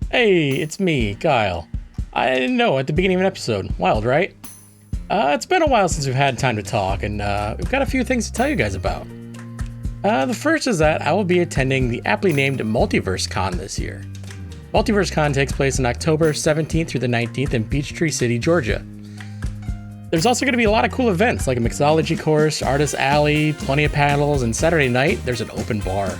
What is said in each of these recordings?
Hey, it's me, Kyle. I didn't know at the beginning of an episode. Wild, right? It's been a while since we've had time to talk, and we've got a few things to tell you guys about. The first is that I will be attending the aptly named Multiverse Con this year. Multiverse Con takes place on October 17th through the 19th in Peachtree City, Georgia. There's also going to be a lot of cool events like a mixology course, artist alley, plenty of panels, and Saturday night there's an open bar.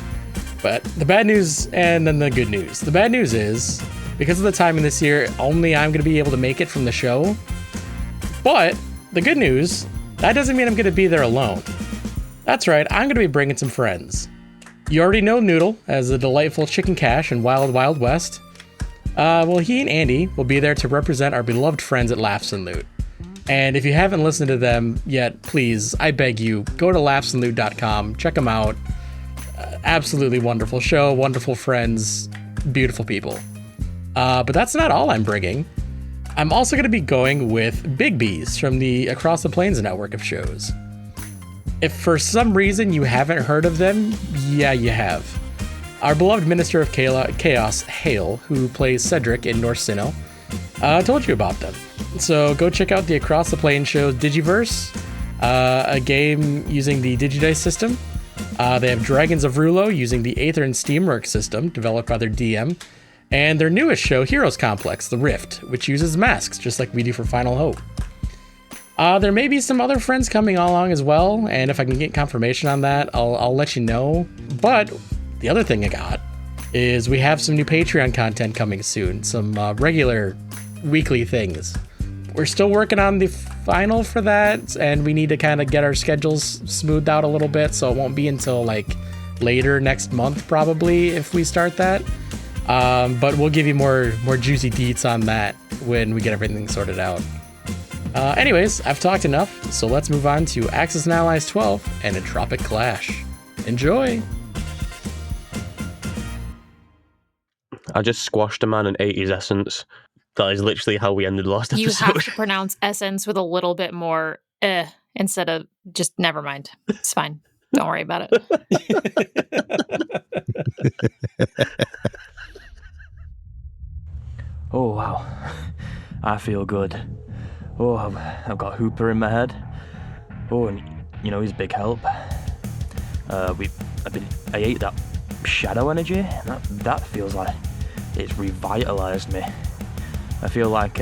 But the bad news and then the good news. The bad news is, because of the timing this year, only I'm going to be able to make it from the show. But the good news, that doesn't mean I'm going to be there alone. That's right, I'm going to be bringing some friends. You already know Noodle as the delightful Chicken Cash in Wild Wild West. Well, he and Andy will be there to represent our beloved friends at Laughs and Loot. And if you haven't listened to them yet, please, I beg you, go to laughsandloot.com, check them out. Absolutely wonderful show, wonderful friends, beautiful people. But that's not all I'm bringing. I'm also going to be going with Big B's from the Across the Plains network of shows. If for some reason you haven't heard of them, yeah, you have. Our beloved Minister of Chaos, Hale, who plays Cedric in North Sinnoh, told you about them. So go check out the Across the Plains show's Digiverse, a game using the Digidice system. They have Dragons of Rulo using the Aether and Steamworks system developed by their DM, and their newest show, Heroes Complex, The Rift, which uses masks just like we do for Final Hope. There may be some other friends coming along as well, and if I can get confirmation on that, I'll let you know. But the other thing I got is we have some new Patreon content coming soon, some regular weekly things. We're still working on the final for that, and we need to kind of get our schedules smoothed out a little bit, so it won't be until like later next month probably if we start that. But we'll give you more juicy deets on that when we get everything sorted out. Anyways, I've talked enough, so let's move on to Axis and Allies 12 and Entropic Clash. Enjoy! I just squashed a man and ate his essence. That is literally how we ended the last episode. You have to pronounce essence with a little bit more instead of just never mind. It's fine. Don't worry about it. Oh, wow. I feel good. Oh, I've got Hoopa in my head. Oh, and you know, he's a big help. I ate that shadow energy. That feels like it's revitalized me. I feel like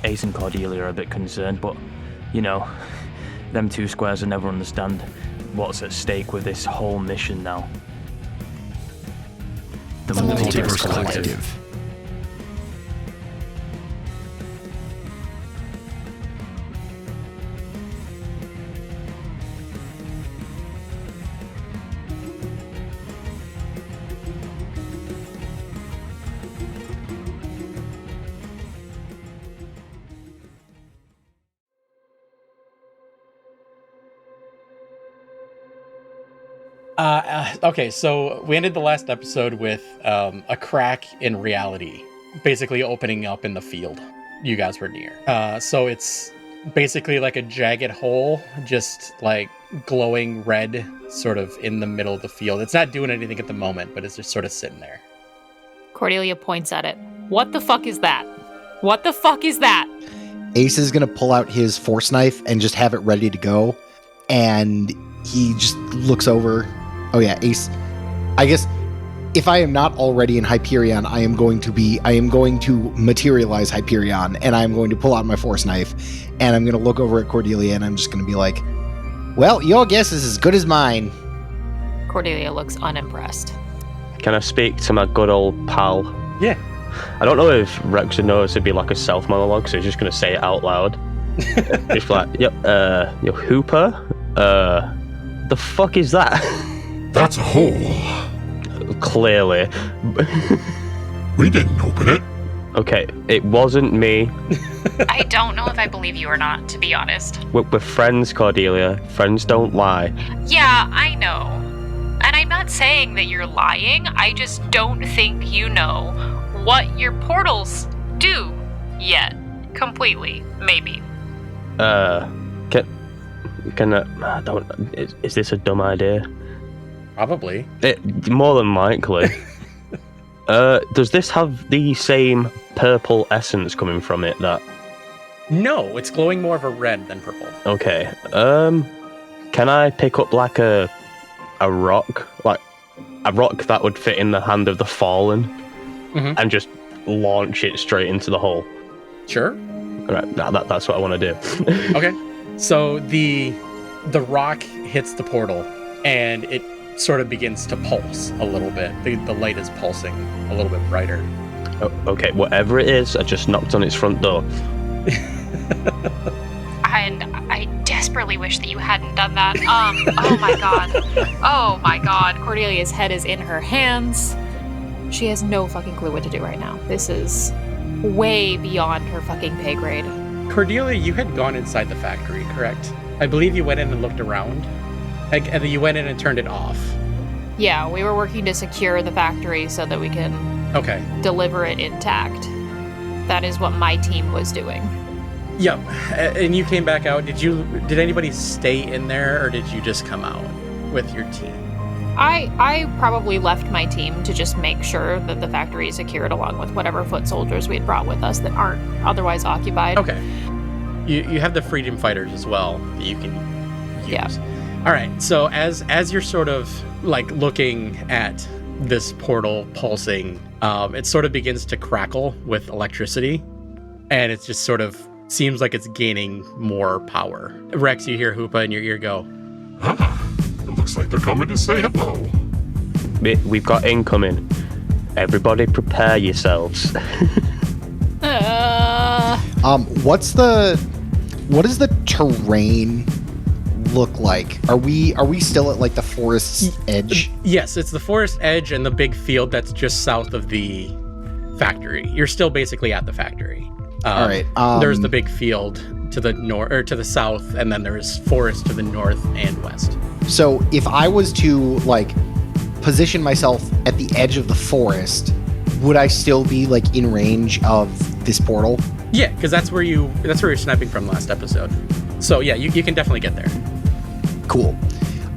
Ace and Cordelia are a bit concerned, but, you know, them two squares will never understand what's at stake with this whole mission now. The Multiverse Collective. Okay, so we ended the last episode with a crack in reality, basically opening up in the field you guys were near. So it's basically like a jagged hole, just like glowing red, sort of in the middle of the field. It's not doing anything at the moment, but it's just sort of sitting there. Cordelia points at it. What the fuck is that? What the fuck is that? Ace is going to pull out his force knife and just have it ready to go. And he just looks over. Oh yeah, Ace. I guess if I am not already in Hyperion, I am going to materialize Hyperion, and I am going to pull out my force knife, and I'm going to look over at Cordelia, and I'm just going to be like, well, your guess is as good as mine. Cordelia looks unimpressed. Can I speak to my good old pal? Yeah. I don't know if Rex would know it'd be like a self-monologue, so he's just going to say it out loud. Just like, yep, your Hoopa? The fuck is that? That's a hole. Clearly. We didn't open it. Okay, it wasn't me. I don't know if I believe you or not, to be honest. We're friends, Cordelia. Friends don't lie. Yeah, I know. And I'm not saying that you're lying. I just don't think you know what your portals do yet. Completely, maybe. Is this a dumb idea? Probably. More than likely. Does this have the same purple essence coming from it that... No, it's glowing more of a red than purple. Okay. Can I pick up like a rock? Like a rock that would fit in the hand of the fallen and just launch it straight into the hole? Sure. Right, that's what I want to do. Okay. So the rock hits the portal and it sort of begins to pulse a little bit. The light is pulsing a little bit brighter. Okay, whatever it is, I just knocked on its front door. And I desperately wish that you hadn't done that. Oh my god. Oh my god. Cordelia's head is in her hands. She has no fucking clue what to do right now. This is way beyond her fucking pay grade. Cordelia, you had gone inside the factory, correct? I believe you went in and looked around. And then you went in and turned it off. Yeah, we were working to secure the factory so that we can deliver it intact. That is what my team was doing. Yep. And you came back out. Did anybody stay in there or did you just come out with your team? I probably left my team to just make sure that the factory is secured along with whatever foot soldiers we had brought with us that aren't otherwise occupied. Okay. You have the freedom fighters as well that you can use. Yeah. All right. So as you're sort of like looking at this portal pulsing, it sort of begins to crackle with electricity, and it just sort of seems like it's gaining more power. Rex, you hear Hoopa in your ear go, It looks like they're coming to say hello. We've got incoming. Everybody prepare yourselves. What does the terrain look like? Are we still at like the forest's edge? Yes, it's the forest edge and the big field that's just south of the factory. You're still basically at the factory. All right. There's the big field to the north or to the south, and then there's forest to the north and west. So if I was to like position myself at the edge of the forest, would I still be like in range of this portal? Yeah, because that's where you're sniping from last episode. So yeah, you can definitely get there. Cool.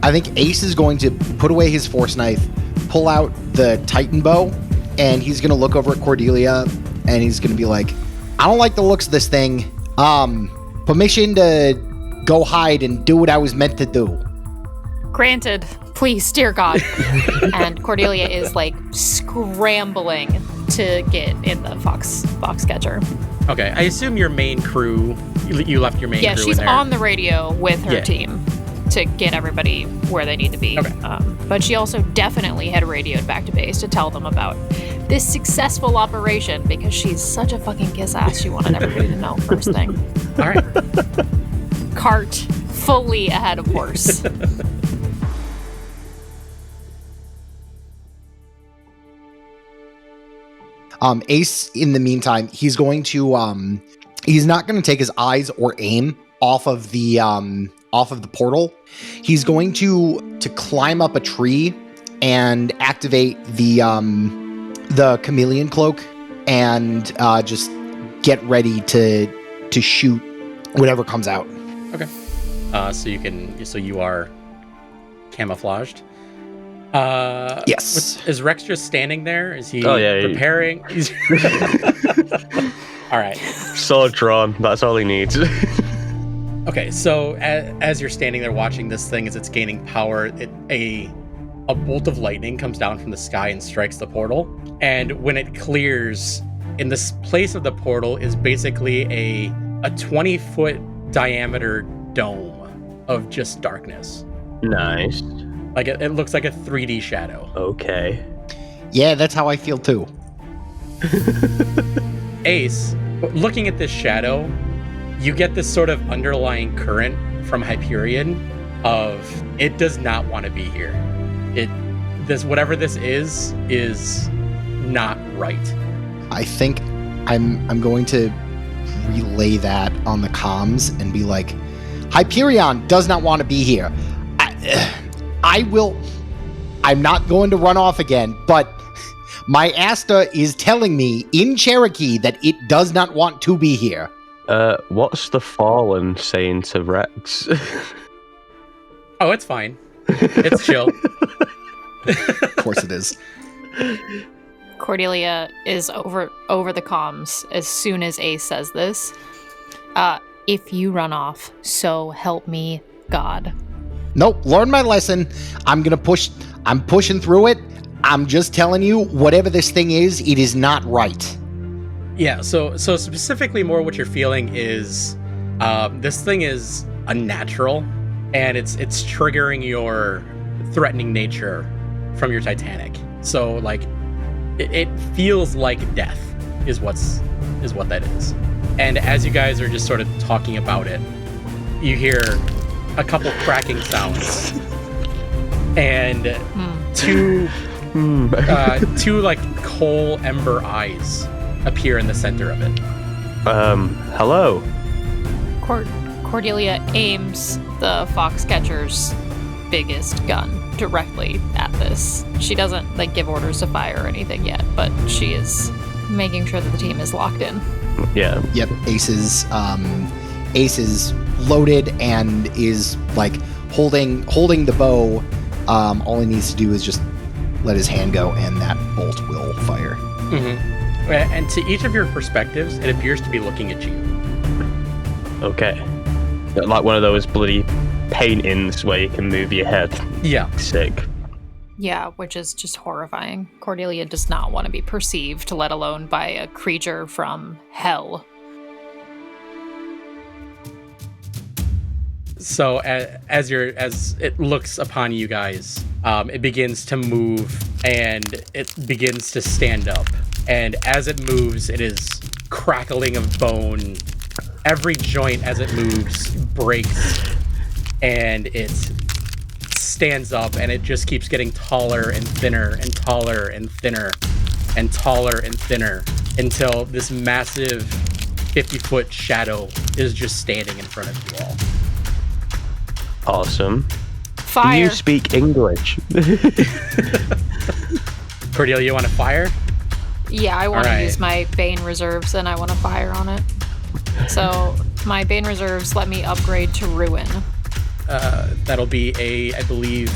I think Ace is going to put away his force knife, pull out the Titan bow, and he's going to look over at Cordelia, and he's going to be like, I don't like the looks of this thing. Permission to go hide and do what I was meant to do. Granted, please, dear God. And Cordelia is like scrambling to get in the fox catcher. Okay, I assume your main crew, you left your main crew in there. Yeah, she's on the radio with her Yeah. team to get everybody where they need to be. Okay. But she also definitely had radioed back to base to tell them about this successful operation because she's such a fucking kiss-ass. She wanted everybody to know first thing. All right. Cart fully ahead of horse. Ace, in the meantime, he's going to he's not going to take his eyes or aim off of the portal. He's going to climb up a tree and activate the chameleon cloak and just get ready to shoot whatever comes out. Okay. So you are camouflaged. Yes. Is Rex just standing there? Is he preparing? He's all right. Sword drawn. That's all he needs. Okay, so as you're standing there watching this thing as it's gaining power, a bolt of lightning comes down from the sky and strikes the portal. And when it clears, in this place of the portal is basically a 20-foot diameter dome of just darkness. Nice. Like it looks like a 3D shadow. Okay. Yeah, that's how I feel too. Ace, looking at this shadow, you get this sort of underlying current from Hyperion of it does not want to be here. Whatever this is not right. I think I'm going to relay that on the comms and be like, Hyperion does not want to be here. I'm not going to run off again, but my Astir is telling me in Cherokee that it does not want to be here. What's the Fallen saying to Rex? Oh, it's fine. It's chill. Of course it is. Cordelia is over the comms as soon as Ace says this. If you run off, so help me God. Nope, learn my lesson. I'm pushing through it. I'm just telling you, whatever this thing is, it is not right. Yeah, so specifically more what you're feeling is this thing is unnatural, and it's triggering your threatening nature from your Titanic. So like it feels like death is what that is. And as you guys are just sort of talking about it, you hear a couple cracking sounds and two like coal ember eyes appear in the center of it. Hello. Cordelia aims the Foxcatcher's biggest gun directly at this. She doesn't like give orders to fire or anything yet, but she is making sure that the team is locked in. Yeah. Yep. Ace is loaded and is like holding the bow. All he needs to do is just let his hand go, and that bolt will fire. Mm-hmm. And to each of your perspectives, it appears to be looking at you. Okay. Like one of those bloody paintings where you can move your head. Yeah. Sick. Yeah, which is just horrifying. Cordelia does not want to be perceived, let alone by a creature from hell. So as it looks upon you guys, it begins to move and it begins to stand up. And as it moves, it is crackling of bone. Every joint as it moves breaks, and it stands up, and it just keeps getting taller and thinner and taller and thinner and taller and thinner until this massive 50-foot shadow is just standing in front of you all. Awesome. Fire. Do you speak English? Cordelia, you want to fire? Yeah, I want to Alright. use my Bane reserves, and I want to fire on it. So my Bane reserves let me upgrade to Ruin. That'll be I believe,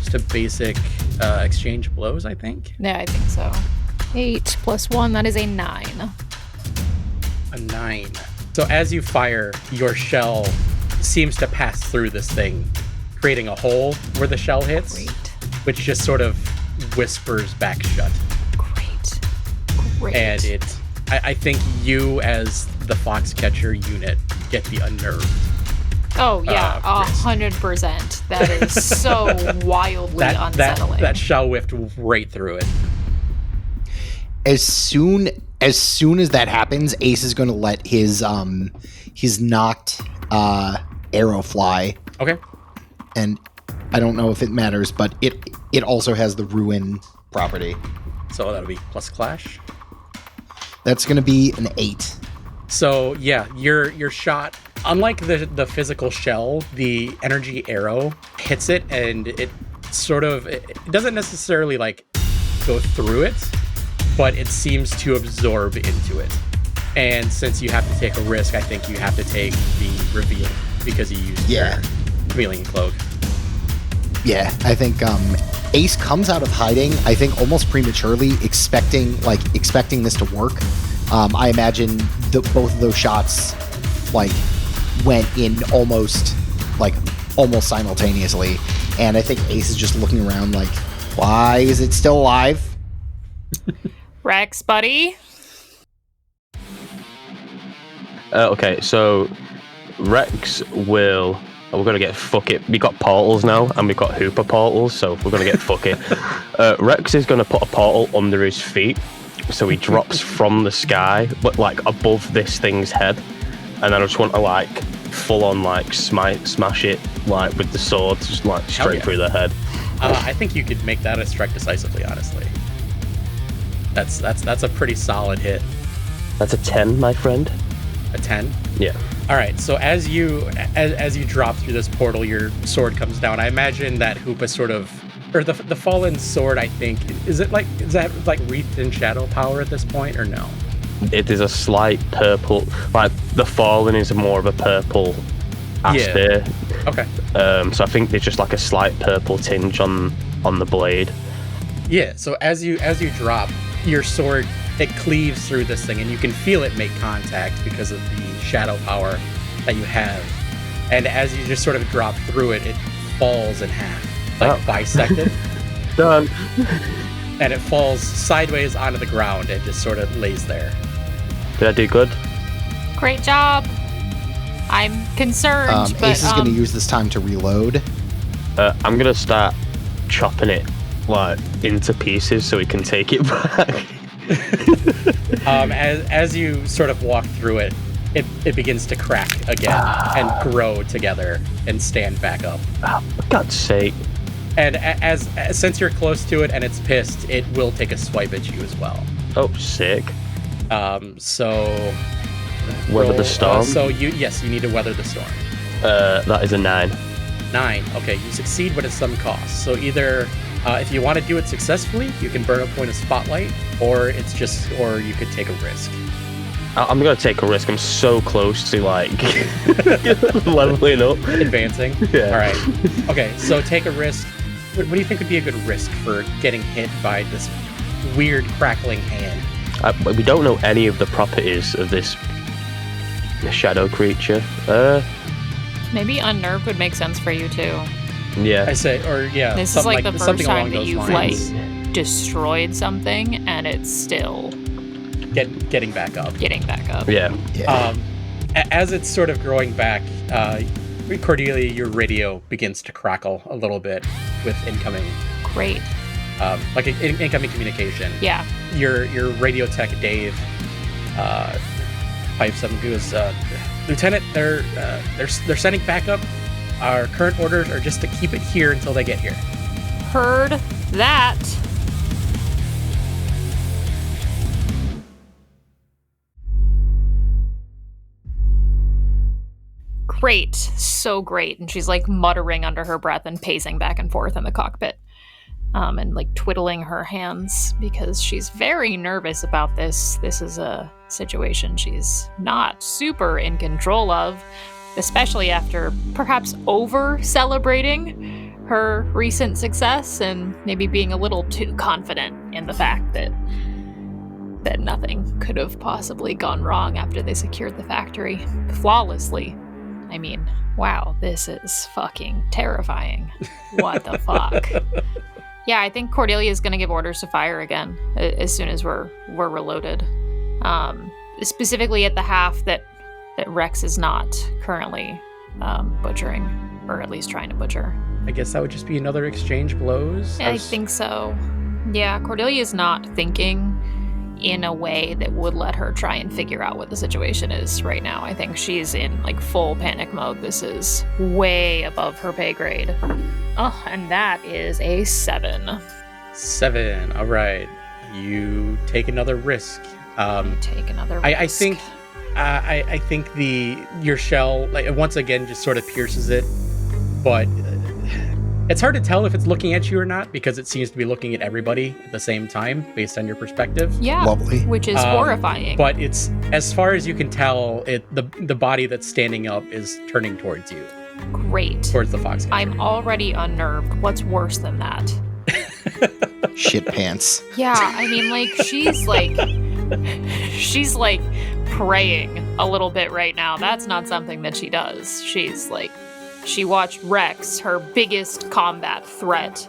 just a basic exchange blows, I think. Yeah, I think so. 8 + 1, that is a 9. A 9. So as you fire, your shell seems to pass through this thing, creating a hole where the shell hits, Great. which just sort of whispers back shut. Great. And I think you as the Foxcatcher unit get the unnerved. Oh, yeah, Chris. 100%. That is so wildly unsettling. That shell whiffed right through it. As soon as that happens, Ace is going to let his knocked arrow fly. Okay. And I don't know if it matters, but it also has the ruin property. So that'll be plus clash. That's going to be an 8. So yeah, your shot, unlike the physical shell, the energy arrow hits it, and it doesn't necessarily like go through it, but it seems to absorb into it. And since you have to take a risk, I think you have to take the reveal because you used your chameleon cloak. Yeah, I think Ace comes out of hiding, I think almost prematurely, expecting this to work. I imagine both of those shots like went in almost simultaneously, and I think Ace is just looking around like, why is it still alive? Rex, buddy. Okay, so Rex will... We're going to get fuck it. We got portals now, and we've got Hoopa portals, so we're going to get fuck it. Rex is going to put a portal under his feet, so he drops from the sky, but like above this thing's head. And then I just want to like full on like smash it like with the sword, just like straight through the head. I think you could make that a strike decisively, honestly. That's a pretty solid hit. That's a 10, my friend. A 10? Yeah. All right, so as you drop through this portal, your sword comes down. I imagine that Hoopa sort of, or the fallen sword, I think, is that like wreathed in shadow power at this point, or no? It is a slight purple, like the fallen is more of a purple Astir. Yeah. Okay. So I think there's just like a slight purple tinge on the blade. Yeah, so as you drop, your sword, it cleaves through this thing, and you can feel it make contact because of the shadow power that you have. And as you just sort of drop through it, it falls in half, like bisected. Done. And it falls sideways onto the ground and just sort of lays there. Did I do good? Great job. I'm concerned, but Ace is going to use this time to reload. I'm going to start chopping it like into pieces so we can take it back. As you sort of walk through it, it begins to crack again and grow together and stand back up. Oh, for God's sake. And since you're close to it and it's pissed, it will take a swipe at you as well. Oh, sick. So Weather the storm? you need to weather the storm. That is a 9. 9. Okay, you succeed, but at some cost. So either if you want to do it successfully, you can burn a point of spotlight, or you could take a risk. I'm gonna take a risk. I'm so close to like leveling up, Advancing. Yeah. All right. Okay, so take a risk. What do you think would be a good risk for getting hit by this weird crackling hand? We don't know any of the properties of this shadow creature. maybe unnerved would make sense for you too. Yeah. I say, or yeah. This is like the first time that you've lines. like destroyed something and it's still getting back up. Yeah. As it's sort of growing back, Cordelia, your radio begins to crackle a little bit with incoming. Great. Like incoming communication. Yeah. Your radio tech Dave pipes up and goes, Lieutenant, they're sending backup. Our current orders are just to keep it here until they get here. Heard that. Great. So great. And she's like muttering under her breath and pacing back and forth in the cockpit. And like twiddling her hands because she's very nervous about this. This is a situation she's not super in control of, especially after perhaps over-celebrating her recent success and maybe being a little too confident in the fact that nothing could have possibly gone wrong after they secured the factory flawlessly. I mean, wow, this is fucking terrifying. What the fuck? Yeah, I think Cordelia is going to give orders to fire again as soon as we're reloaded. Specifically at the half that Rex is not currently butchering, or at least trying to butcher. I guess that would just be another exchange blows. I think so. Yeah, Cordelia is not thinking in a way that would let her try and figure out what the situation is right now. I think she's in like full panic mode. This is way above her pay grade. Oh, and that is a 7. 7. All right. You take another risk. Take another risk. I think your shell like once again just sort of pierces it, but it's hard to tell if it's looking at you or not because it seems to be looking at everybody at the same time based on your perspective. Yeah, Lovely. Which is horrifying. But it's as far as you can tell, the body that's standing up is turning towards you. Great. Towards the fox. I'm already unnerved. What's worse than that? Shit pants. Yeah, I mean, like, she's like praying a little bit right now. That's not something that she does. She watched Rex, her biggest combat threat,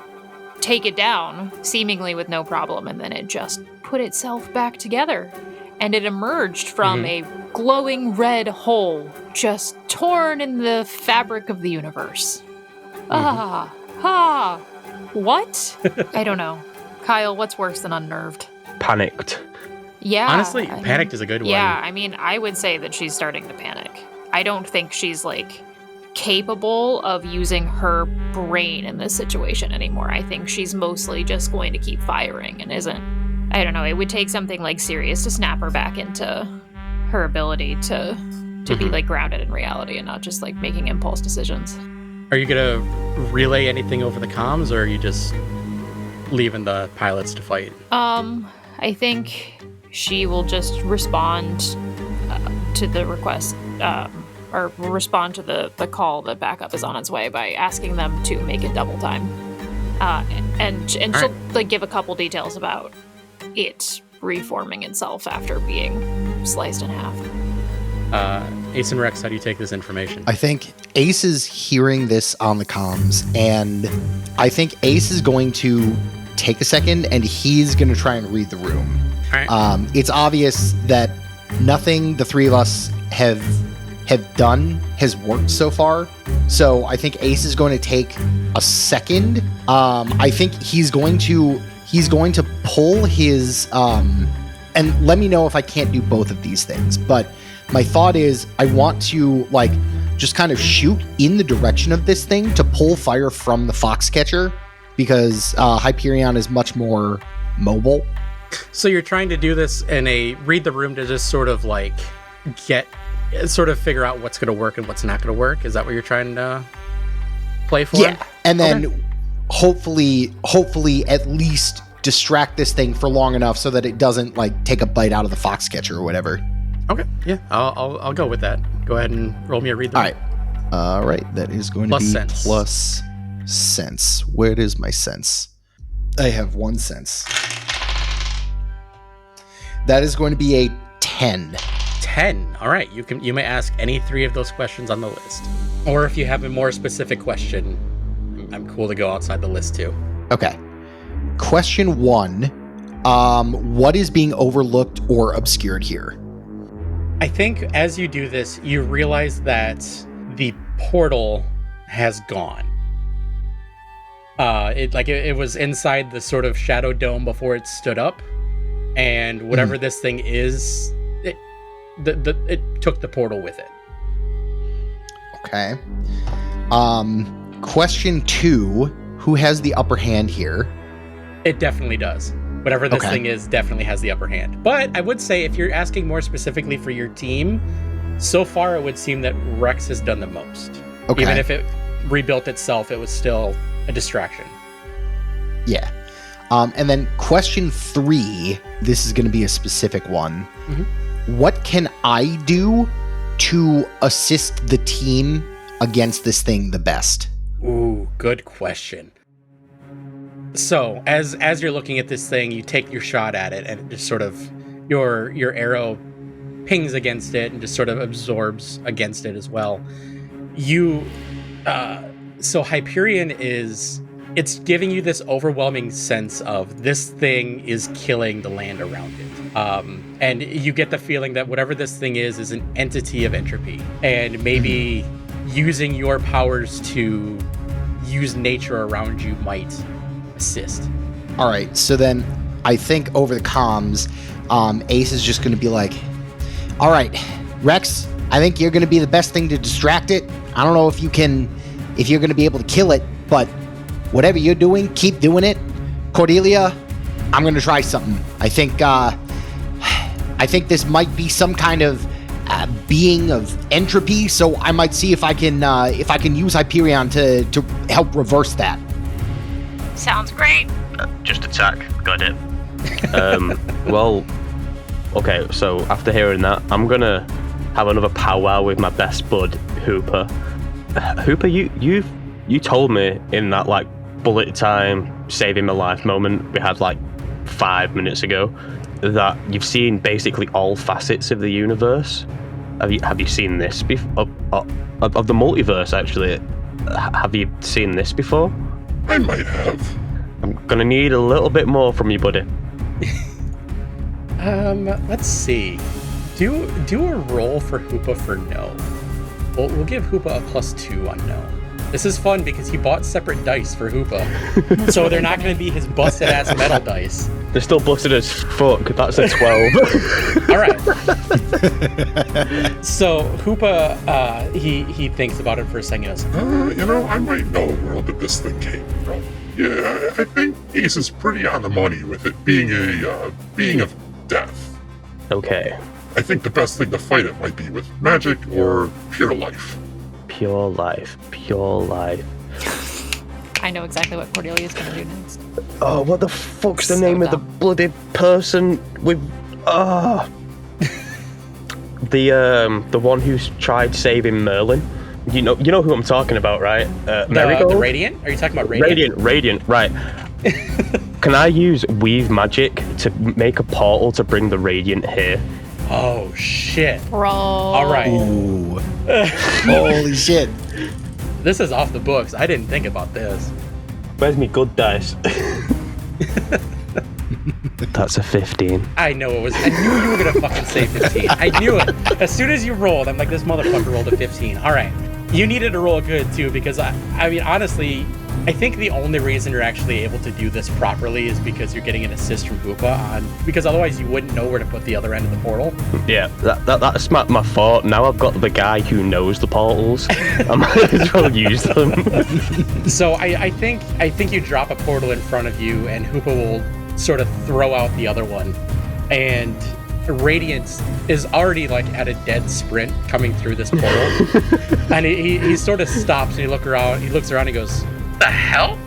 take it down, seemingly with no problem, and then it just put itself back together. And it emerged from a glowing red hole, just torn in the fabric of the universe. What? I don't know. Kyle, what's worse than unnerved? Panicked. Yeah. Honestly, panicked is a good one. Yeah, I mean, I would say that she's starting to panic. I don't think she's, like, capable of using her brain in this situation anymore. I think she's mostly just going to keep firing and isn't. I don't know, it would take something, like, serious to snap her back into her ability to be, like, grounded in reality and not just, like, making impulse decisions. Are you gonna relay anything over the comms, or are you just leaving the pilots to fight? I think she will just respond to the request, or respond to the call that backup is on its way by asking them to make it double time. And she'll like give a couple details about it reforming itself after being sliced in half. Ace and Rex, how do you take this information? I think Ace is hearing this on the comms, and I think Ace is going to take a second, and he's going to try and read the room. All right. It's obvious that nothing the three of us have done has worked so far. So I think Ace is going to take a second. I think he's going to pull his and let me know if I can't do both of these things. But my thought is I want to like just kind of shoot in the direction of this thing to pull fire from the Foxcatcher, because Hyperion is much more mobile. So you're trying to do this in a read the room to just sort of like figure out what's going to work and what's not going to work. Is that what you're trying to play for? Yeah, and then hopefully at least distract this thing for long enough so that it doesn't like take a bite out of the Foxcatcher or whatever. Okay, yeah, I'll go with that. Go ahead and roll me a read the room. All right, that is going Plus to be sense. plus sense. Where is my sense? I have 1 sense. That is going to be a 10. 10. All right, you may ask any 3 of those questions on the list, or if you have a more specific question, I'm cool to go outside the list too. Okay. Question 1. What is being overlooked or obscured here? I think as you do this, you realize that the portal has gone. It was inside the sort of shadow dome before it stood up, and whatever this thing is, it took the portal with it. Okay. Question 2. Who has the upper hand here? It definitely does. Whatever this thing is definitely has the upper hand. But I would say if you're asking more specifically for your team, so far it would seem that Rex has done the most. Okay. Even if it rebuilt itself, it was still a distraction. Yeah. And then question 3, this is going to be a specific one. Mm-hmm. What can I do to assist the team against this thing the best? Ooh, good question. So, as you're looking at this thing, you take your shot at it, and it just sort of your arrow pings against it and just sort of absorbs against it as well. So Hyperion it's giving you this overwhelming sense of this thing is killing the land around it. And you get the feeling that whatever this thing is an entity of entropy, and maybe using your powers to use nature around you might assist. All right, so then I think over the comms, Ace is just going to be like, all right, Rex, I think you're going to be the best thing to distract it. I don't know if you're going to be able to kill it, but whatever you're doing, keep doing it. Cordelia, I'm going to try something. I think this might be some kind of being of entropy, so I might see if I can use Hyperion to help reverse that. Sounds great. Just attack. Got it. Well, okay, so after hearing that, I'm gonna have another powwow with my best bud, Hoopa. Hoopa, you told me in that like bullet time saving my life moment we had like 5 minutes ago that you've seen basically all facets of the universe. Have you seen this before? Of the multiverse, actually? Have you seen this before? I might have. I'm gonna need a little bit more from you, buddy. Let's see. Do a roll for Hoopa for no. We'll give Hoopa a +2 on no. This is fun because he bought separate dice for Hoopa, so they're not going to be his busted ass metal dice. They're still busted as fuck. That's a 12. All right. So Hoopa, he thinks about it for a second. He goes, I might know where this thing came from. Yeah, I think Ace is pretty on the money with it being a being of death. Okay. I think the best thing to fight it might be with magic or pure life. Pure life. I know exactly what Cordelia is going to do next. Oh, what the fuck's the So name of the dumb. bloody person with... The one who's tried saving Merlin? You know who I'm talking about, right? the Radiant? Are you talking about Radiant? Radiant, right. Can I use weave magic to make a portal to bring the radiant here? Oh shit! Roll. All right. Ooh. Holy shit. This is off the books. I didn't think about this. Where's me good dice? That's a 15. I know it was. I knew you were gonna fucking say 15. I knew it. As soon as you rolled, I'm like, this motherfucker rolled a 15. All right. You needed to roll good too, because I mean, honestly, I think the only reason you're actually able to do this properly is because you're getting an assist from Hoopa because otherwise you wouldn't know where to put the other end of the portal. Yeah, that's my fault. Now I've got the guy who knows the portals. I might as well use them. So I think you drop a portal in front of you, and Hoopa will sort of throw out the other one, and Radiance is already like at a dead sprint coming through this portal, and he sort of stops and he looks around and goes, "The hell?"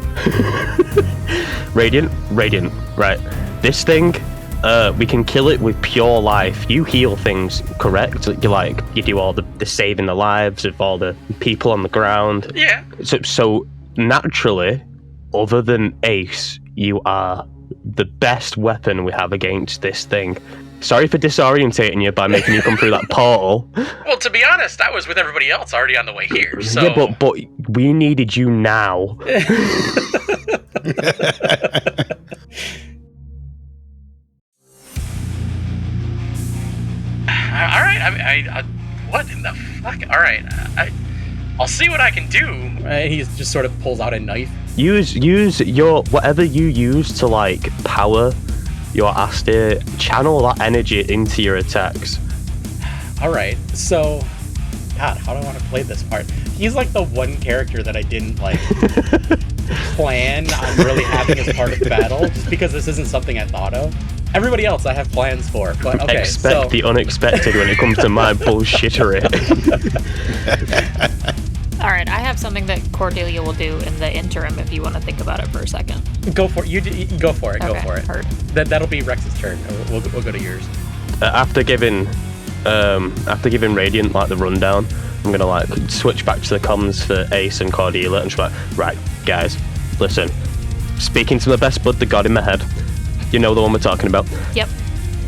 Radiant, right. This thing, we can kill it with pure life. You heal things, correct? You do all the saving the lives of all the people on the ground. Yeah. So naturally, other than Ace, you are the best weapon we have against this thing. Sorry for disorientating you by making you come through that portal. Well, to be honest, I was with everybody else already on the way here, so... Yeah, but we needed you now. All right, I what in the fuck? All right, I'll see what I can do. He just sort of pulls out a knife. Use your whatever you use to like power your Astir. Channel that energy into your attacks. All right, so God, how do I want to play this part? He's like the one character that I didn't like plan on really having as part of the battle, just because this isn't something I thought of. Everybody else I have plans for, but okay. Expect the unexpected when it comes to my bullshittery. All right, I have something that Cordelia will do in the interim if you want to think about it for a second. Go for it. You go for it. Okay, go for it. Heard. That'll be Rex's turn. We'll go to yours. After giving Radiant like the rundown, I'm gonna like switch back to the comms for Ace and Cordelia and just like, right, guys, listen. Speaking to my best bud, the god in my head. You know the one we're talking about. Yep.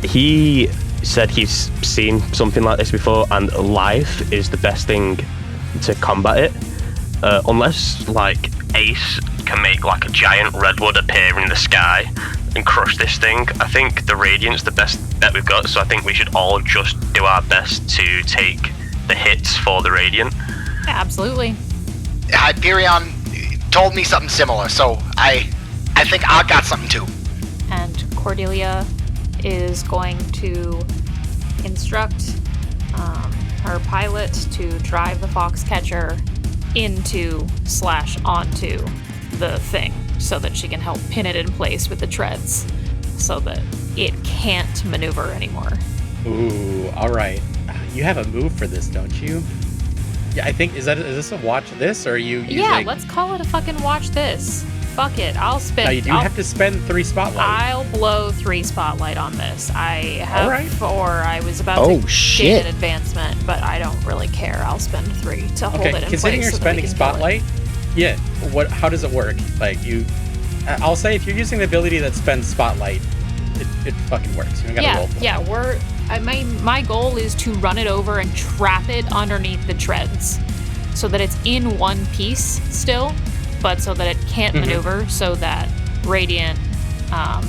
He said he's seen something like this before, and life is the best thing to combat it. Unless like Ace can make like a giant redwood appear in the sky and crush this thing, I think the Radiant's the best bet we've got, so I think we should all just do our best to take the hits for the Radiant. Absolutely. Hyperion told me something similar, so I think I got something too. And Cordelia is going to instruct her pilot to drive the Foxcatcher onto the thing so that she can help pin it in place with the treads so that it can't maneuver anymore. Ooh, all right. You have a move for this, don't you? Yeah, I think is this a watch this, or are you using... Yeah, let's call it a fucking watch this. Fuck it, I'll spend... No, you do have to spend 3 spotlight. I'll blow 3 spotlight on this. I have All right. 4. I was about to shit. gain an advancement, but I don't really care. I'll spend 3 to hold it in place. Considering you're so that we spending can kill spotlight, yeah. How does it work? Like I'll say if you're using the ability that spends spotlight, it fucking works. You don't gotta roll for it. My goal is to run it over and trap it underneath the treads, so that it's in one piece still, but so that it can't maneuver, so that Radiant,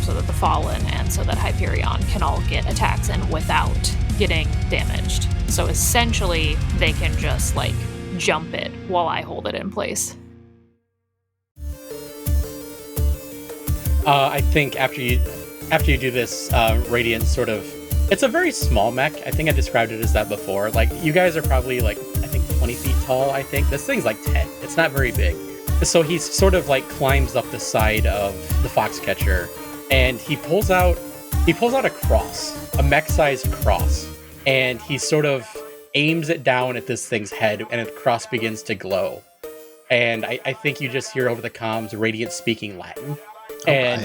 so that the Fallen, and so that Hyperion can all get attacks in without getting damaged. So essentially, they can just like jump it while I hold it in place. I think after you do this, Radiant sort of... It's a very small mech. I think I described it as that before. Like, you guys are probably, like, I think 20 feet tall, I think. This thing's like 10. It's not very big. So he sort of, like, climbs up the side of the Foxcatcher, and he pulls out a cross, a mech-sized cross, and he sort of aims it down at this thing's head, and the cross begins to glow. And I think you just hear over the comms Radiant speaking Latin. And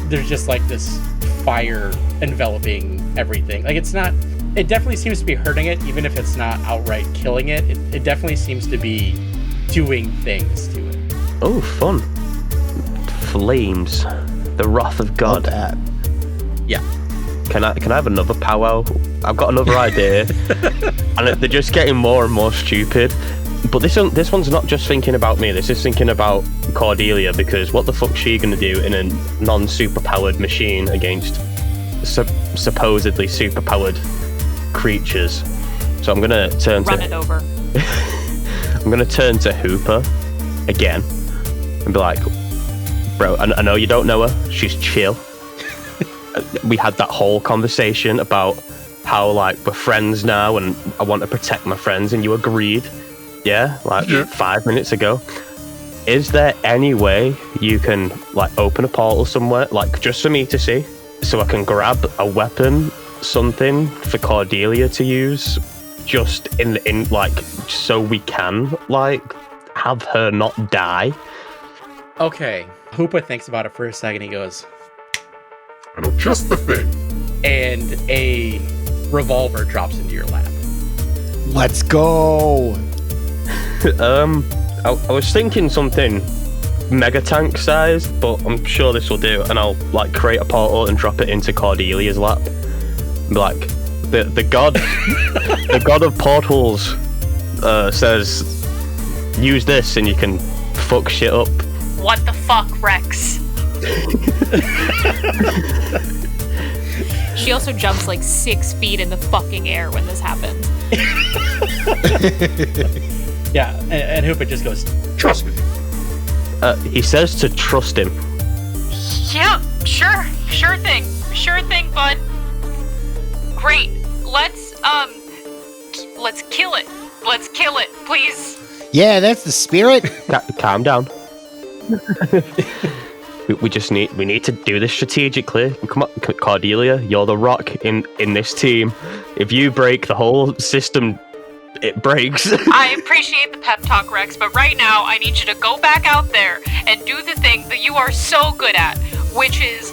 there's just like this fire enveloping everything. Like it definitely seems to be hurting it, even if it's not outright killing it. It definitely seems to be doing things to it. Oh, fun. flames, the wrath of God. Love that. Yeah. Can I have another powwow? I've got another idea, and they're just getting more and more stupid. But this one's not just thinking about me. This is thinking about Cordelia, because what the fuck's she gonna do in a non-superpowered machine against supposedly superpowered creatures? So I'm gonna turn Run it over. I'm gonna turn to Hoopa again and be like, bro, I know you don't know her. She's chill. We had that whole conversation about how like we're friends now and I want to protect my friends, and you agreed. Yeah, 5 minutes ago. Is there any way you can like open a portal somewhere, like just for me to see, so I can grab a weapon, something for Cordelia to use, just in like, so we can like have her not die? Okay. Hoopa thinks about it for a second. He goes, I know just the thing. and a revolver drops into your lap. Let's go. I was thinking something mega tank sized, but I'm sure this will do, and I'll like create a portal and drop it into Cordelia's lap. Be like, the god, the god of portals says, use this and you can fuck shit up. What the fuck, Rex? She also jumps like 6 feet in the fucking air when this happens. Yeah, and Hoopa just goes, Trust me. He says to trust him. Yeah, sure thing, bud. Great. Let's kill it, please. Yeah, that's the spirit. Calm down. we need to do this strategically. Come on, Cordelia, you're the rock in this team. If you break, the whole system, it breaks. I appreciate the pep talk, Rex, but right now I need you to go back out there and do the thing that you are so good at, which is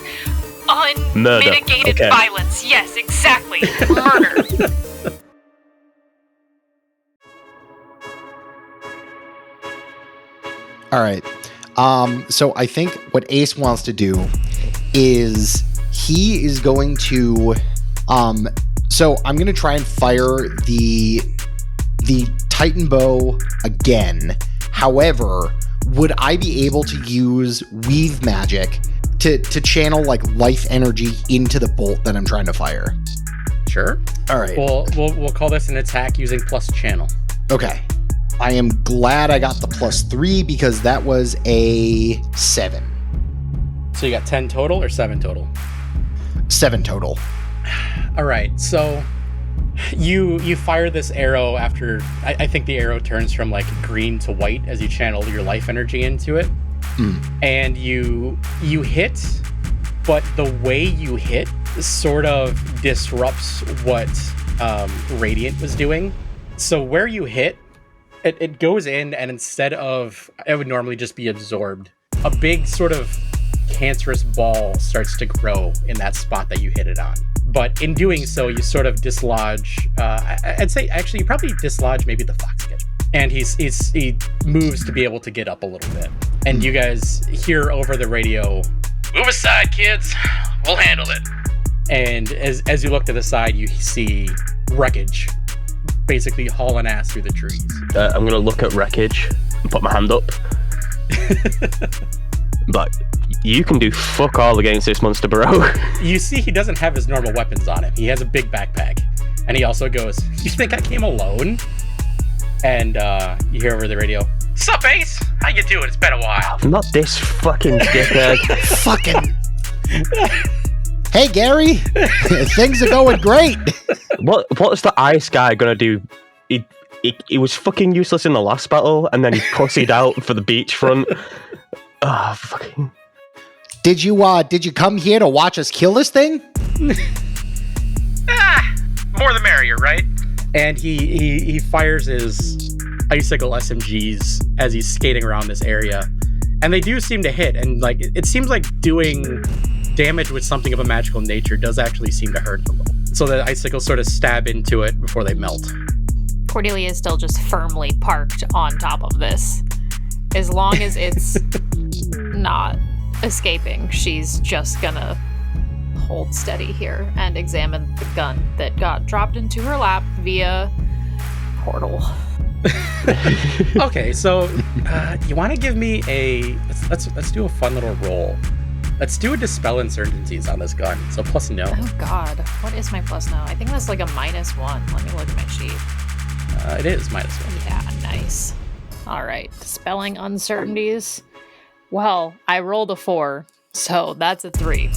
unmitigated Okay. violence. Yes, exactly. Murder. All right. So I think what Ace wants to do is he is going to so I'm going to try and fire the Titan bow again. However, would I be able to use weave magic to channel like life energy into the bolt that I'm trying to fire? sure. All right. We'll call this an attack using plus channel. Okay. I am glad I got the +3 because that was a 7. So you got 10 total or 7 total? 7 total. All right, so you fire this arrow after I think the arrow turns from like green to white as you channel your life energy into it, and you hit, but the way you hit sort of disrupts what Radiant was doing. So where you hit, it goes in, and instead of it would normally just be absorbed, a big sort of cancerous ball starts to grow in that spot that you hit it on. But in doing so, you sort of dislodge, I'd say actually you probably dislodge maybe the fox sketch. And he moves to be able to get up a little bit. And you guys hear over the radio, "Move aside, kids. We'll handle it." And as you look to the side, you see wreckage basically hauling ass through the trees. I'm going to look at wreckage and put my hand up. But you can do fuck all against this monster, bro. You see he doesn't have his normal weapons on him. He has a big backpack. And he also goes, "You think I came alone?" And you hear over the radio, "Sup, Ace? How you doing? It's been a while." Not this fucking dickhead. Fucking. Hey, Gary. Things are going great. What's the ice guy gonna do? He was fucking useless in the last battle, and then he pussied out for the beachfront. Oh, fucking. Did you come here to watch us kill this thing? More the merrier, right? And he fires his icicle SMGs as he's skating around this area. And they do seem to hit, and like it seems like doing damage with something of a magical nature does actually seem to hurt a little. So the icicles sort of stab into it before they melt. Cordelia is still just firmly parked on top of this. As long as it's not escaping. She's just gonna hold steady here and examine the gun that got dropped into her lap via portal. Okay, so you want to give me let's do a fun little roll. Let's do a dispel uncertainties on this gun. So plus no. Oh god, what is my plus now? I think that's like a -1. Let me look at my sheet. It is -1. Yeah, nice. All right, dispelling uncertainties. Well, I rolled a 4, so that's a 3.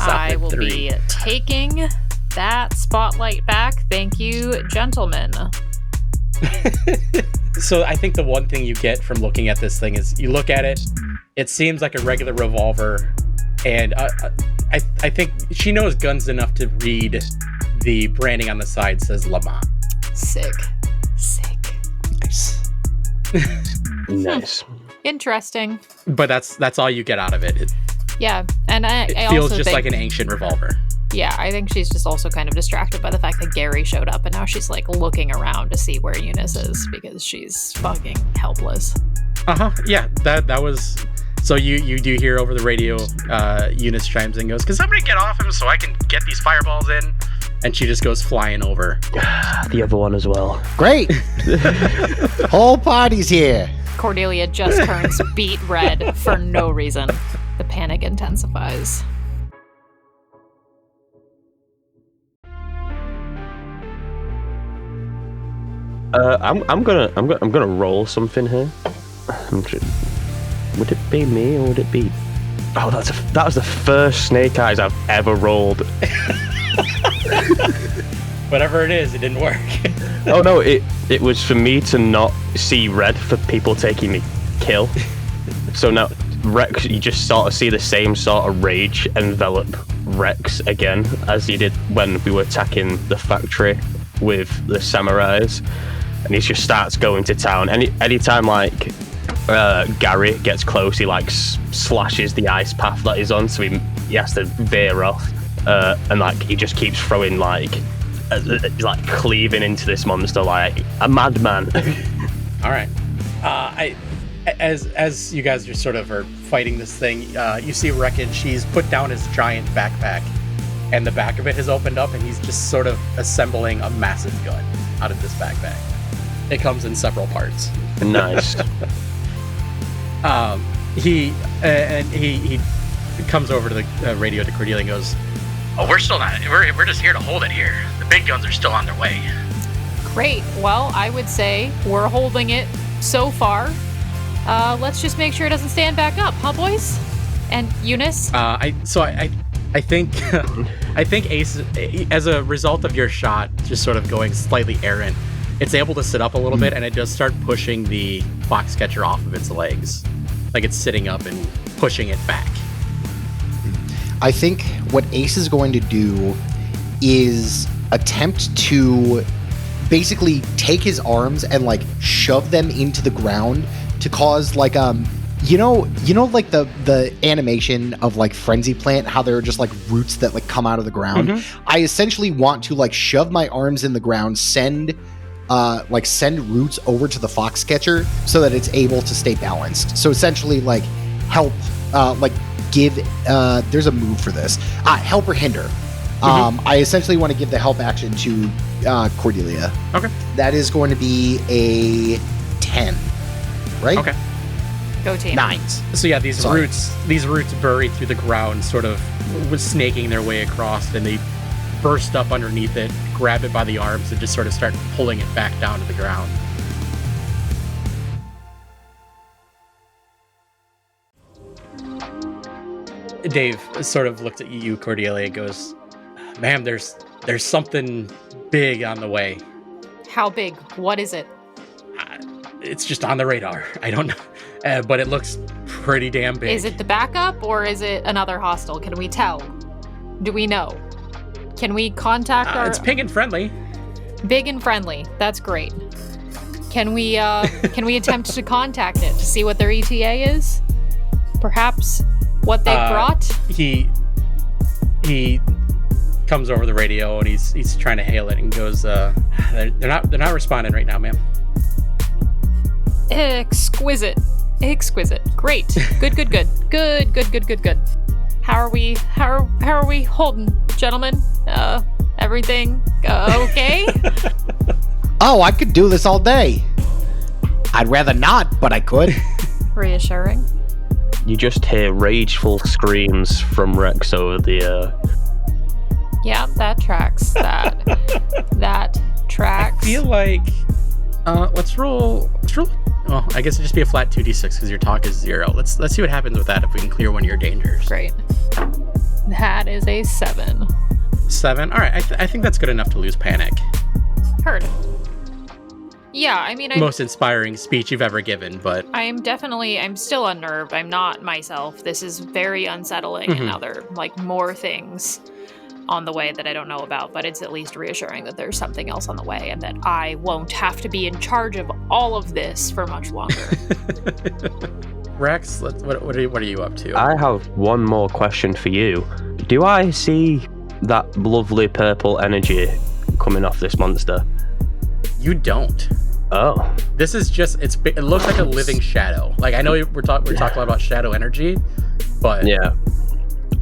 I will be taking that spotlight back. Thank you, gentlemen. So I think the one thing you get from looking at this thing is you look at it, it seems like a regular revolver, and I think she knows guns enough to read the branding on the side says Lamont. Sick. Nice. Nice. Interesting. But that's all you get out of it. It Yeah, and I feels also just think, like an ancient revolver. Yeah, I think she's just also kind of distracted by the fact that Gary showed up, and now she's like looking around to see where Eunice is because she's fucking helpless. Yeah, that was. So you do hear over the radio, Eunice chimes in and goes, "Can somebody get off him so I can get these fireballs in?" And she just goes flying over. The other one as well. Great. Whole party's here. Cordelia just turns beet red for no reason. The panic intensifies. I'm gonna roll something here. Would it be me or would it be? Oh, that was the first snake eyes I've ever rolled. Whatever it is, it didn't work. Oh no, it was for me to not see red for people taking me kill. So now Rex, you just sort of see the same sort of rage envelop Rex again as he did when we were attacking the factory with the samurais, and he just starts going to town. Anytime like Gary gets close, he like slashes the ice path that he's on, so he has to veer off, and like he just keeps throwing like cleaving into this monster like a madman. All right. As you guys just sort of are fighting this thing, you see Reckon. She's put down his giant backpack, and the back of it has opened up, and he's just sort of assembling a massive gun out of this backpack. It comes in several parts. Nice. He comes over to the radio to Cordelia and goes, "Oh, we're still not. We're just here to hold it here. The big guns are still on their way." Great. Well, I would say we're holding it so far. Let's just make sure it doesn't stand back up, huh, boys? And Eunice? I think I think Ace, as a result of your shot, just sort of going slightly errant, it's able to sit up a little bit, and it does start pushing the Foxcatcher off of its legs, like it's sitting up and pushing it back. I think what Ace is going to do is attempt to basically take his arms and like shove them into the ground to cause like you know like the animation of like Frenzy Plant, how there are just like roots that like come out of the ground. Mm-hmm. I essentially want to like shove my arms in the ground, send roots over to the Foxcatcher so that it's able to stay balanced. So essentially like help give there's a move for this. Help or hinder. Mm-hmm. I essentially want to give the help action to Cordelia. Okay. That is going to be a 10. Right? Okay. Go team. 9s. So yeah, these roots bury through the ground, sort of snaking their way across, and they burst up underneath it, grab it by the arms, and just sort of start pulling it back down to the ground. Dave sort of looked at you, Cordelia, and goes, "Ma'am, there's something big on the way." How big? What is it? It's just on the radar. I don't know, but it looks pretty damn big. Is it the backup or is it another hostile? Can we tell? Do we know? Can we contact our... It's big and friendly. Big and friendly. That's great. Can we attempt to contact it to see what their ETA is? Perhaps what they brought? He comes over the radio and he's trying to hail it and goes, they're not responding right now, ma'am. Exquisite. Exquisite. Great. Good. How are we holding, gentlemen? Everything okay? Oh, I could do this all day. I'd rather not, but I could. Reassuring. You just hear rageful screams from Rex over the Yeah, that tracks. That tracks. I feel like let's roll. Well, I guess it'd just be a flat 2d6 because your talk is 0. Let's see what happens with that if we can clear one of your dangers. Great. That is a 7. 7. All right, I think that's good enough to lose panic. Heard. Yeah, I mean, Most inspiring speech you've ever given, but I'm still unnerved. I'm not myself. This is very unsettling, and now there are more things on the way that I don't know about, but it's at least reassuring that there's something else on the way and that I won't have to be in charge of all of this for much longer. Rex, what are you up to? I have one more question for you. Do I see that lovely purple energy coming off this monster? You don't. Oh. This is just it looks like a living shadow. Like, I know we're talking a lot about shadow energy, but Yeah.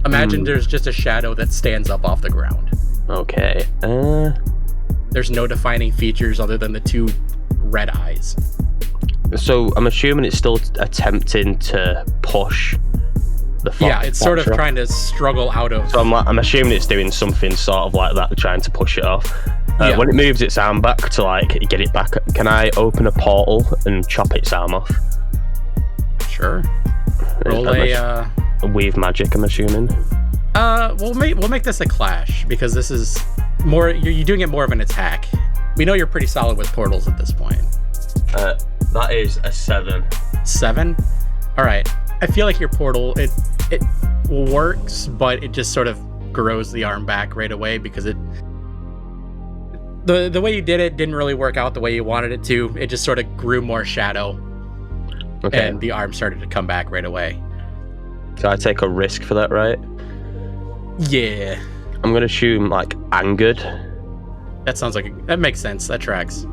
imagine there's just a shadow that stands up off the ground. Okay. There's no defining features other than the 2 red eyes. So I'm assuming it's still attempting to push the fox. Yeah, it's sort of trying to struggle out of. So I'm assuming it's doing something sort of like that, trying to push it off. Yeah. When it moves its arm back to get it back, can I open a portal and chop its arm off? Sure. Roll a weave magic, I'm assuming. We'll make this a clash because this is more. You're doing it more of an attack. We know you're pretty solid with portals at this point. That is a 7. 7. All right. I feel like your portal it works, but it just sort of grows the arm back right away because the way you did it didn't really work out the way you wanted it to. It just sort of grew more shadow. Okay. And the arm started to come back right away. So I take a risk for that, right? Yeah. I'm gonna assume angered. That makes sense. That tracks.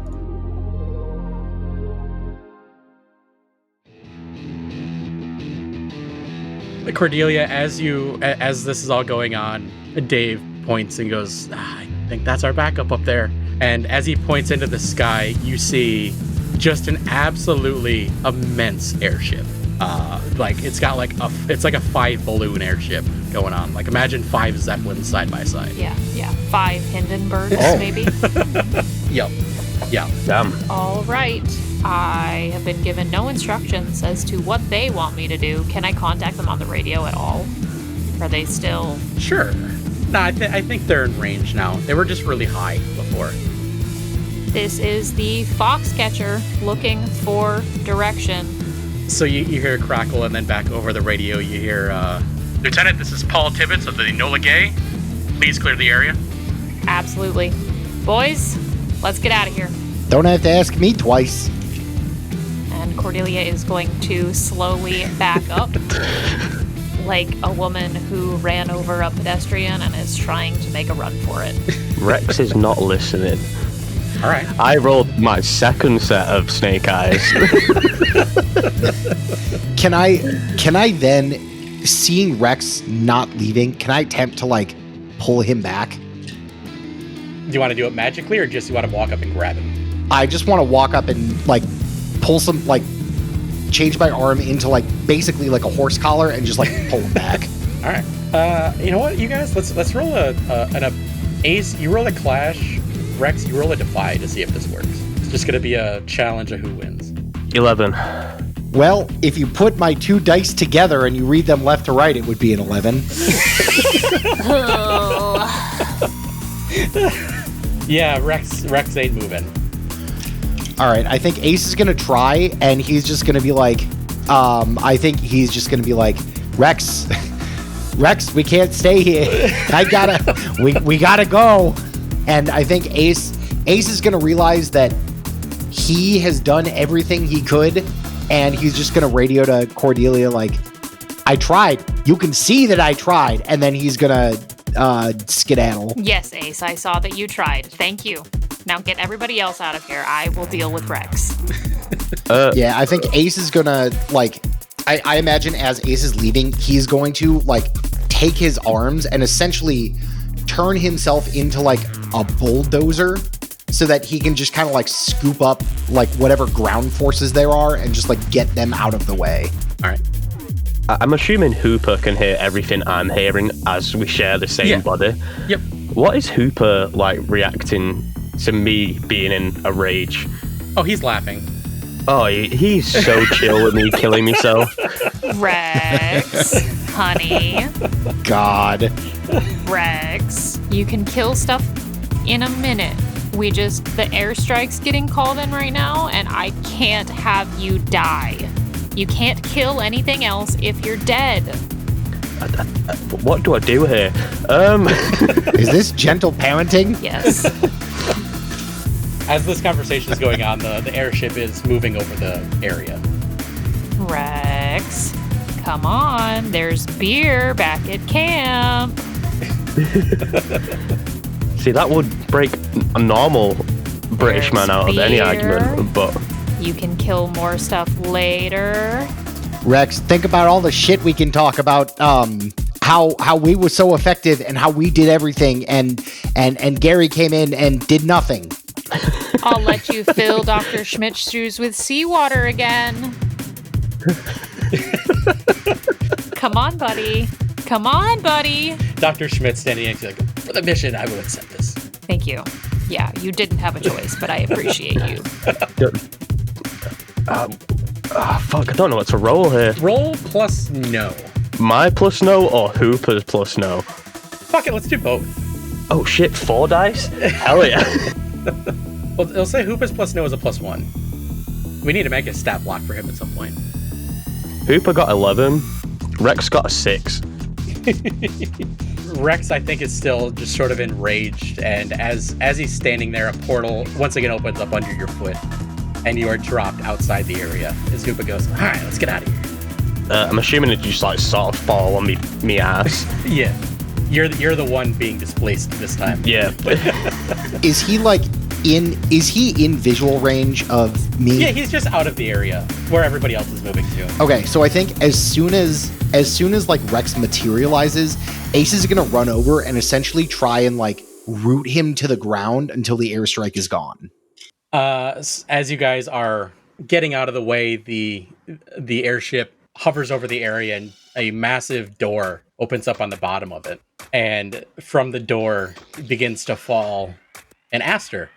Cordelia, as this is all going on, Dave points and goes, I think that's our backup up there. And as he points into the sky, you see just an absolutely immense airship. It's got it's like a 5 balloon airship going on. Like, imagine 5 Zeppelins side by side. Yeah. 5 Hindenburgs, maybe. Yep. Yeah. Damn. All right. I have been given no instructions as to what they want me to do. Can I contact them on the radio at all? Are they still... Sure. No, I think they're in range now. They were just really high before. This is the Foxcatcher looking for direction. So you hear a crackle, and then back over the radio you hear, Lieutenant, this is Paul Tibbets of the Enola Gay. Please clear the area. Absolutely. Boys, let's get out of here. Don't have to ask me twice. And Cordelia is going to slowly back up like a woman who ran over a pedestrian and is trying to make a run for it. Rex is not listening. All right. I rolled my second set of snake eyes. Can I then, seeing Rex not leaving, can I attempt to pull him back? Do you want to do it magically, or just you want to walk up and grab him? I just want to walk up and pull some change my arm into basically a horse collar and just pull him back. All right. You know what, you guys? Let's roll an ace. You roll a clash. Rex, you roll a defy to see if this works. It's just gonna be a challenge of who wins. 11. Well, if you put my 2 dice together and you read them left to right, it would be an 11. Yeah, Rex ain't moving. All right, I think Ace is gonna try, and he's just gonna be I think he's just gonna be Rex, we can't stay here. We gotta go. And I think Ace is gonna realize that he has done everything he could, and he's just gonna radio to Cordelia I tried. You can see that I tried, and then he's gonna skedaddle. Yes, Ace, I saw that you tried. Thank you. Now get everybody else out of here. I will deal with Rex. Yeah, I think Ace is gonna, like, I imagine as Ace is leaving, he's going to, like, take his arms and essentially turn himself into, like, a bulldozer so that he can just kind of, like, scoop up, like, whatever ground forces there are and just, like, get them out of the way. All right. I'm assuming Hoopa can hear everything I'm hearing as we share the same body. Yep. What is Hoopa, like, reacting to me being in a rage? Oh, he's laughing. Oh, he's so chill with me killing myself. Rex, honey, God. Rex, you can kill stuff in a minute. The airstrike's getting called in right now, and I can't have you die. You can't kill anything else if you're dead. What do I do here? Is this gentle parenting? Yes. As this conversation is going on, the airship is moving over the area. Rex, come on. There's beer back at camp. See, that would break a normal British man out of any argument, but... You can kill more stuff later. Rex, think about all the shit we can talk about, how we were so effective and how we did everything, and Gary came in and did nothing. I'll let you fill Dr. Schmidt's shoes with seawater again. Come on, buddy. Come on, buddy. Dr. Schmidt standing next to you like, for the mission, I will accept this. Thank you. Yeah, you didn't have a choice, but I appreciate you. Fuck, I don't know what to roll here. Roll plus no. My plus no or Hooper's plus no? Fuck it, let's do both. Oh shit, 4 dice? Hell yeah. Well, it'll say Hoopa's plus no is a +1. We need to make a stat block for him at some point. Hooper got 11. Rex got a 6. Rex, I think, is still just sort of enraged, and as he's standing there, a portal once again opens up under your foot, and you are dropped outside the area. As Hoopa goes, all right, let's get out of here. I'm assuming it just like sort of fall on me ass. Yeah, you're the one being displaced this time. Yeah. Is he in visual range of me? Yeah, he's just out of the area where everybody else is moving to. Okay, so I think as soon as like Rex materializes, Ace is gonna run over and essentially try and like root him to the ground until the airstrike is gone. As you guys are getting out of the way, the airship hovers over the area and a massive door opens up on the bottom of it. And from the door begins to fall an Astir.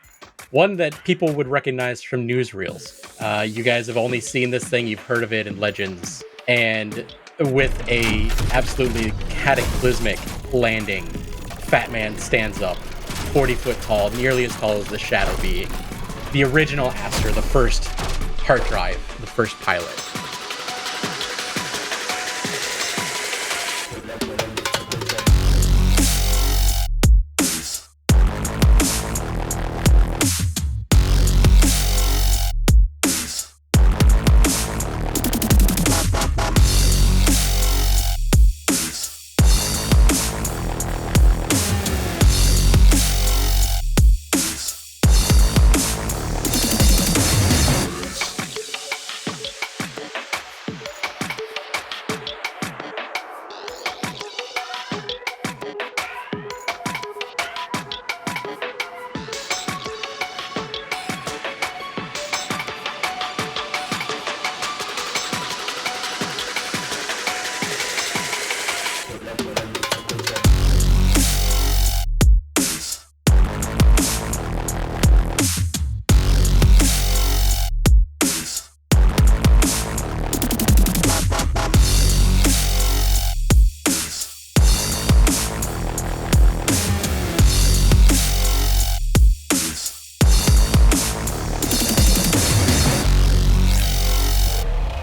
One that people would recognize from newsreels. You guys have only seen this thing, you've heard of it in legends. And with a absolutely cataclysmic landing, Fat Man stands up, 40 foot tall, nearly as tall as the Shadow Being. The original Astir, the first hard drive, the first pilot.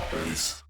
Peace.